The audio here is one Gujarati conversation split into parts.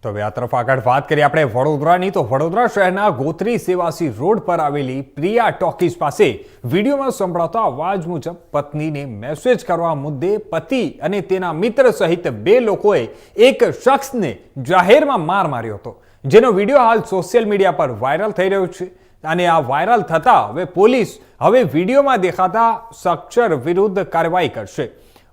તો હવે આ તરફ આગળ વાત કરીએ આપણે વડોદરાની તો વડોદરા શહેરના ગોત્રી સેવાસી રોડ પર આવેલી પ્રિયા ટોકીઝ પાસે વિડીયોમાં સંભળાતા અવાજ મુજબ પત્નીને મેસેજ કરવા મુદ્દે પતિ અને તેના મિત્ર સહિત બે લોકોએ એક શખ્સને જાહેરમાં માર માર્યો હતો, જેનો વિડીયો હાલ સોશિયલ મીડિયા પર વાયરલ થઈ રહ્યો છે. અને આ વાયરલ થતા હવે પોલીસ વિડીયોમાં દેખાતા શખ્સ વિરુદ્ધ કાર્યવાહી કરશે.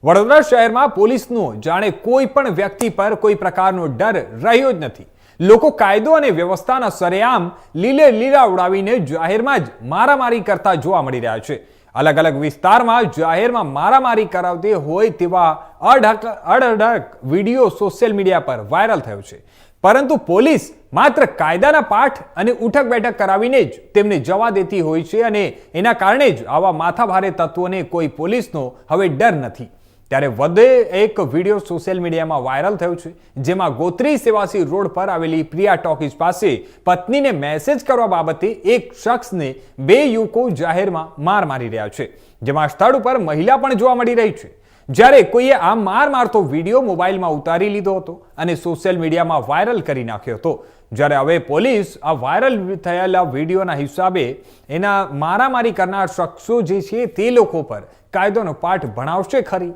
વડોદરા શહેરમાં પોલીસનો જાણે કોઈ પણ વ્યક્તિ પર કોઈ પ્રકારનો ડર રહ્યો જ નથી. લોકો કાયદો અને વ્યવસ્થાના સરેઆમ લીલા ઉડાવીને જાહેરમાં જ મારામારી કરતા જોવા મળી રહ્યા છે. અલગ અલગ વિસ્તારમાં જાહેરમાં મારામારી કરાવતી હોય તેવા અઢળક વિડીયો સોશિયલ મીડિયા પર વાયરલ થયો છે. પરંતુ પોલીસ માત્ર કાયદાના પાઠ અને ઉઠક બેઠક કરાવીને જ તેમને જવા દેતી હોય છે અને એના કારણે જ આવા માથાભારે તત્વોને કોઈ પોલીસનો હવે ડર નથી. ત્યારે વધુ એક વિડીયો સોશિયલ મીડિયામાં વાયરલ થયો છે, જેમાં ગોત્રી સેવાસી રોડ પર આવેલી પ્રિયા ટોકીઝ પાસે પત્નીને મેસેજ કરવા બાબતે એક શખ્સને બે યુવકો જાહેરમાં માર મારી રહ્યા છે, જેમાં સ્થળ ઉપર મહિલા પણ જોવા મળી રહી છે. જ્યારે કોઈએ આ માર મારતો વિડીયો મોબાઈલમાં ઉતારી લીધો હતો અને સોશિયલ મીડિયામાં વાયરલ કરી નાખ્યો હતો. જ્યારે હવે પોલીસ આ વાયરલ થયેલા વિડીયોના હિસાબે એના મારામારી કરનાર શખ્સો જે છે તે લોકો પર કાયદોનો પાઠ ભણાવશે ખરી.